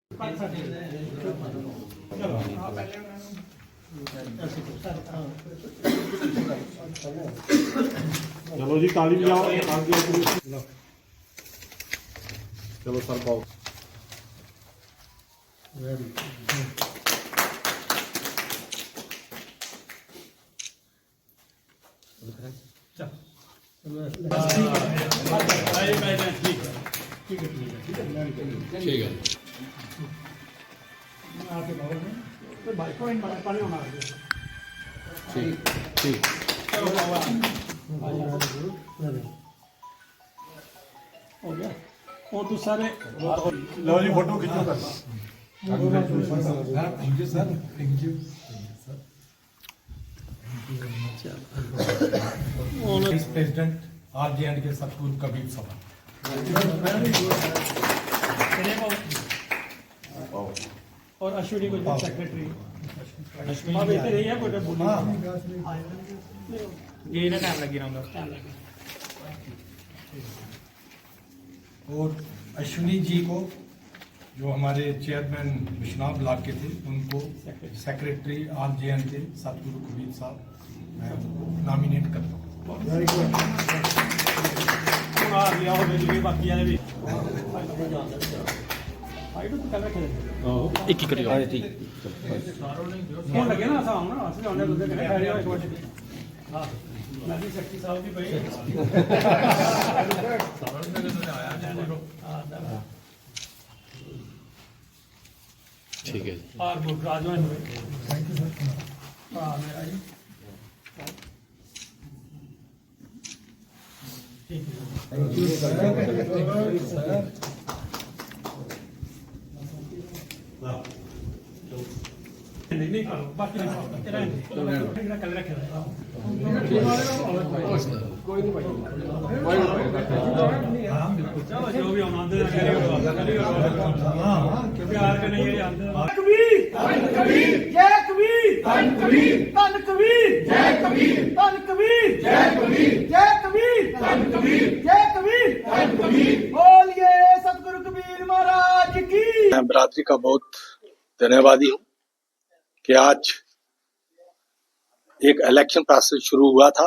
चलो जी ताली बजाओ। चलो सर पाओ। ठीक है ठीक हो गया। और तो सारे लो जी फोटो खींचो कर। Thank you sir, thank you. Vice president RJ&K के सतगुरु कबीर सभा। और अश्विनी को सेक्रेटरी रही है ये ना टाइम लगी रहा और अश्विनी जी को जो हमारे चेयरमैन बिश्नाह ब्लॉक के थे उनको सेक्रेटरी RJ&K सतगुरु कबीर साहब मैं नॉमिनेट करता हूँ। बाकी वाले भी एक ही करियो फोन लगे ना आसान ना असली होने बंदे कने खड़े हो छोटे हां नदी शक्ति साहब भी भाई सारण में तो आया हां ठीक है और वो राजवन थैंक यू सर। हां मेरा जी ठीक है थैंक यू सर। नहीं करो बाकी नहीं तेरा कल रखे कोई नहीं भाई चलो जो भी हम आंदे प्यार के नहीं ये आंदे कबीर धन कबीर जय कबीर धन कबीर धन कबीर जय कबीर धन कबीर जय कबीर जय कबीर धन कबीर जय कबीर धन कबीर बोलिए सतगुरु कबीर महाराज की। मैं बरादरी का बहुत धन्यवादी हूँ कि आज एक इलेक्शन प्रोसेस शुरू हुआ था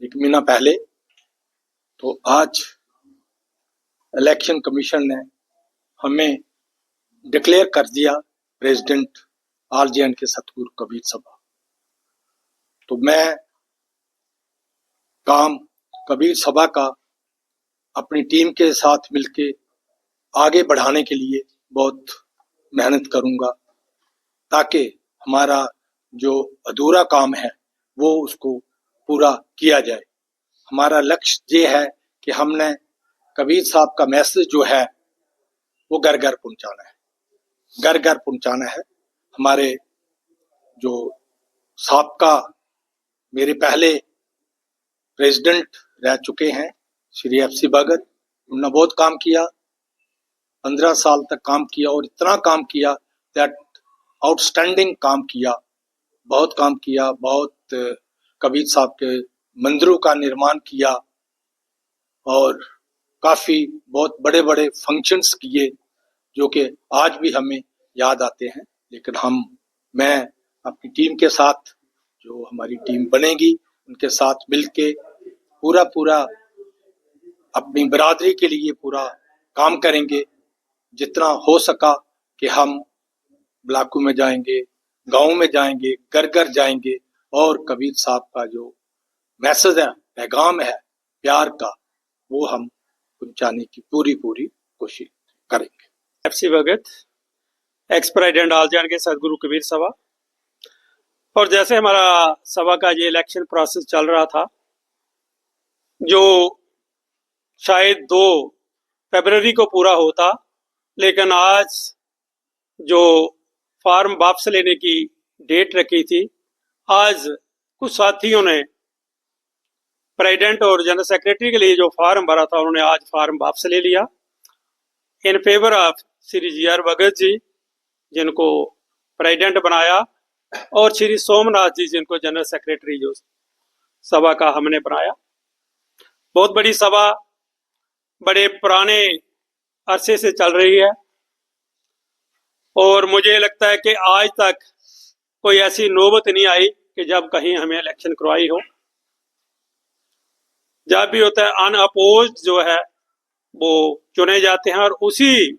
1 महीना पहले, तो आज इलेक्शन कमीशन ने हमें डिक्लेयर कर दिया प्रेसिडेंट RJ&K सतगुरु कबीर सभा। तो मैं काम कबीर सभा का अपनी टीम के साथ मिलके आगे बढ़ाने के लिए बहुत मेहनत करूंगा ताकि हमारा जो अधूरा काम है वो उसको पूरा किया जाए। हमारा लक्ष्य ये है कि हमने कबीर साहब का मैसेज जो है वो घर घर पहुंचाना है, घर घर पहुंचाना है। हमारे जो साबका मेरे पहले प्रेसिडेंट रह चुके हैं श्री FC भगत, उन्होंने बहुत काम किया, 15 साल तक काम किया और इतना काम किया दैट आउटस्टैंडिंग काम किया, बहुत काम किया, बहुत कबीर साहब के मंदिरों का निर्माण किया और काफी बहुत बड़े बड़े फंक्शंस किए जो कि आज भी हमें याद आते हैं। लेकिन मैं अपनी टीम के साथ, जो हमारी टीम बनेगी उनके साथ मिलके पूरा अपनी बरादरी के लिए पूरा काम करेंगे। जितना हो सका कि हम ब्लॉकों में जाएंगे, गाँव में जाएंगे, घर घर जाएंगे और कबीर साहब का जो मैसेज है, पैगाम है प्यार का, वो हम पहुंचाने की पूरी कोशिश करेंगे। FC भगत, एक्स प्रेसिडेंट RJ&K सतगुरु कबीर सभा। और जैसे हमारा सभा का ये इलेक्शन प्रोसेस चल रहा था, जो शायद 2 फरवरी को पूरा होता, लेकिन आज जो फार्म वापस लेने की डेट रखी थी, आज कुछ साथियों ने प्रेसिडेंट और जनरल सेक्रेटरी के लिए जो फार्म भरा था उन्होंने आज फार्म वापस ले लिया in favour of Shri GR Bhagat ji जिनको प्रेसिडेंट बनाया और श्री सोमनाथ जी जिनको जनरल सेक्रेटरी जो सभा का हमने बनाया। बहुत बड़ी सभा बड़े पुराने अरसे से चल रही है और मुझे लगता है कि आज तक कोई ऐसी नौबत नहीं आई कि जब कहीं हमें इलेक्शन करवाई हो। जब भी होता है अनअपोज्ड जो है वो चुने जाते हैं, और उसी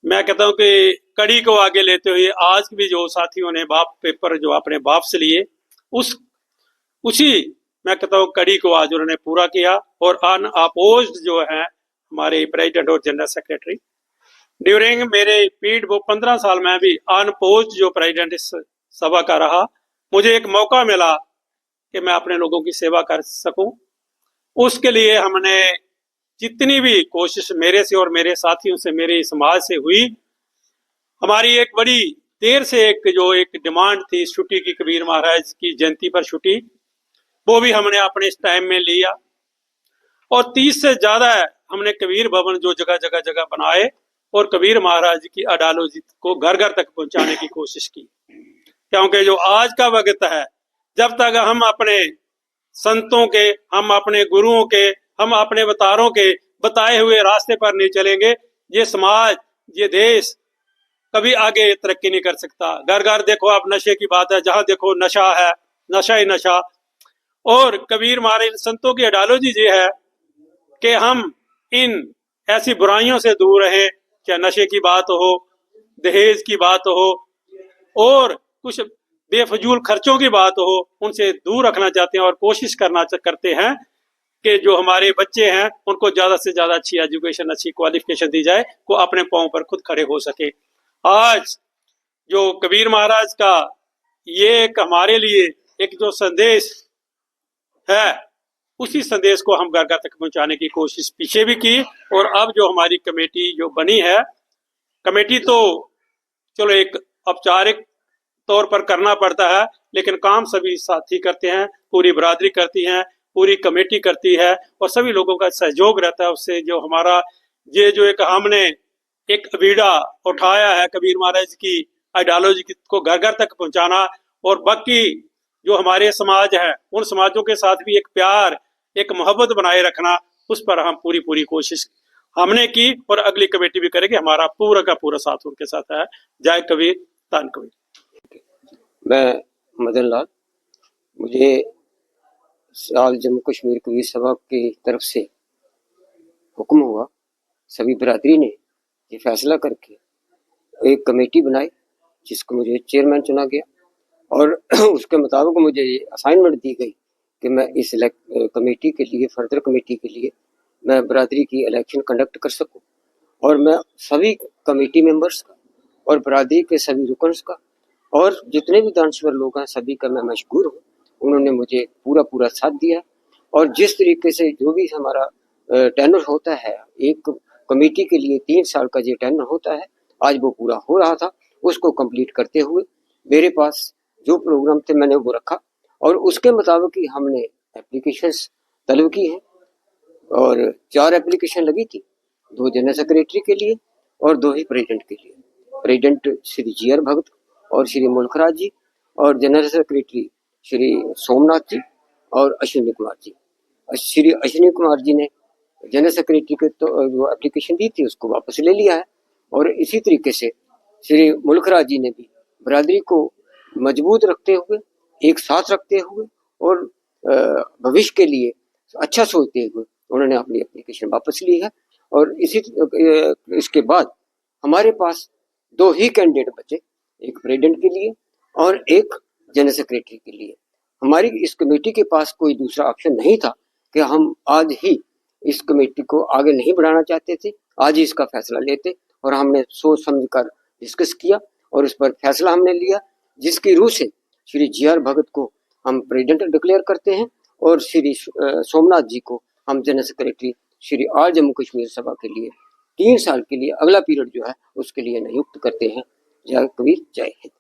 मैं कहता हूं कि कड़ी को आगे लेते हुए आज भी जो साथियों ने पेपर जो अपने बाप से लिए उसी मैं कहता हूं कड़ी को आज उन्होंने पूरा किया। और अनअपोज्ड जो है हमारे प्रेसिडेंट और जनरल सेक्रेटरी, ड्यूरिंग मेरे पीरियड वो 15 साल में भी अनअपोज्ड जो प्रेसिडेंट इस सभा का रहा, मुझे एक मौका मिला कि मैं अपने लोगों की सेवा कर सकूं। उसके लिए हमने जितनी भी कोशिश मेरे से और मेरे साथियों से, मेरे समाज से हुई, हमारी एक बड़ी देर से एक डिमांड थी छुट्टी की, कबीर महाराज की जयंती पर छुट्टी, वो भी हमने अपने इस टाइम में लिया। और 30 से ज्यादा हमने कबीर भवन जो जगह जगह जगह बनाए और कबीर महाराज की आइडियोलॉजी को घर घर तक पहुंचाने की कोशिश की। क्योंकि जो आज का वक्त है, जब तक हम अपने संतों के, हम अपने गुरुओं के, हम अपने अवतारों के बताए हुए रास्ते पर नहीं चलेंगे, ये समाज, ये देश कभी आगे तरक्की नहीं कर सकता। घर घर देखो, आप नशे की बात है, जहां देखो नशा है, नशा ही नशा। और कबीर महाराज संतों की आइडियोलॉजी ये है कि हम इन ऐसी बुराइयों से दूर रहें, चाहे नशे की बात हो, दहेज की बात हो, और कुछ बेफजूल खर्चों की बात हो, उनसे दूर रखना चाहते हैं और कोशिश करते हैं कि जो हमारे बच्चे हैं उनको ज्यादा से ज्यादा अच्छी एजुकेशन, अच्छी क्वालिफिकेशन दी जाए, को अपने पांव पर खुद खड़े हो सके। आज जो कबीर महाराज का ये एक हमारे लिए एक जो संदेश है, उसी संदेश को हम घर घर तक पहुंचाने की कोशिश पीछे भी की। और अब जो हमारी कमेटी जो बनी है, कमेटी तो चलो एक औपचारिक तौर पर करना पड़ता है, लेकिन काम सभी साथी करते हैं, पूरी बरादरी करती है, पूरी कमेटी करती है, और सभी लोगों का सहयोग रहता है। उससे जो हमारा ये जो एक हमने एक बीड़ा उठाया है कबीर महाराज की आइडियोलॉजी को घर घर तक पहुंचाना, और बाकी जो हमारे समाज है उन समाजों के साथ भी एक प्यार, एक मोहब्बत बनाए रखना, उस पर हम पूरी कोशिश हमने की और अगली कमेटी भी करेगी। हमारा पूरा का पूरा साथ उनके साथ है। जय कबीर, धन कबीर। मैं मदन लाल, मुझे साल जम्मू कश्मीर कबीर सभा की तरफ से हुक्म हुआ, सभी बरादरी ने ये फैसला करके एक कमेटी बनाई जिसको मुझे चेयरमैन चुना गया, और उसके मुताबिक मुझे ये असाइनमेंट दी गई कि मैं इस कमेटी के लिए, फर्दर कमेटी के लिए मैं बरादरी की इलेक्शन कंडक्ट कर सकूं। और मैं सभी कमेटी मेंबर्स का और बरादरी के सभी रुकन्स का और जितने भी दानश्वर लोग हैं सभी का मैं मशकूर हूँ। उन्होंने मुझे पूरा साथ दिया, और जिस तरीके से जो भी हमारा टेनर होता है, एक कमेटी के लिए 3 साल का जो टेनर होता है, आज वो पूरा हो रहा था। उसको कंप्लीट करते हुए मेरे पास जो प्रोग्राम थे मैंने वो रखा, और उसके मुताबिक ही हमने एप्लीकेशंस तलब की हैं, और 4 एप्लीकेशन लगी थी, 2 जनरल सेक्रेटरी के लिए और 2 ही प्रेसिडेंट के लिए। President Shri G.R.. भगत और श्री मुल्खराज जी, और जनरल सेक्रेटरी श्री सोमनाथ जी और अश्विनी कुमार जी। श्री अश्विनी कुमार जी ने जनरल सेक्रेटरी के तो जो एप्लीकेशन दी थी उसको वापस ले लिया है, और इसी तरीके से श्री मुल्खराज जी ने भी बरादरी को मजबूत रखते हुए, एक साथ रखते हुए और भविष्य के लिए अच्छा सोचते हुए उन्होंने अपनी एप्लीकेशन वापस ली है। और इसके बाद हमारे पास 2 ही कैंडिडेट बचे, एक प्रेसिडेंट के लिए और एक जनरल सेक्रेटरी के लिए। हमारी इस कमेटी के पास कोई दूसरा ऑप्शन नहीं था कि हम आज ही इस कमेटी को आगे नहीं बढ़ाना चाहते थे, आज ही इसका फैसला लेते, और हमने सोच समझ कर डिस्कस किया और उस पर फैसला हमने लिया, जिसकी रूह से श्री जी.आर. भगत को हम प्रेसिडेंट डिक्लेयर करते हैं और श्री सोमनाथ जी को हम जनरल सेक्रेटरी श्री आल जम्मू कश्मीर सभा के लिए 3 साल के लिए अगला पीरियड जो है उसके लिए नियुक्त करते हैं। जय कबीर, जय हिंद।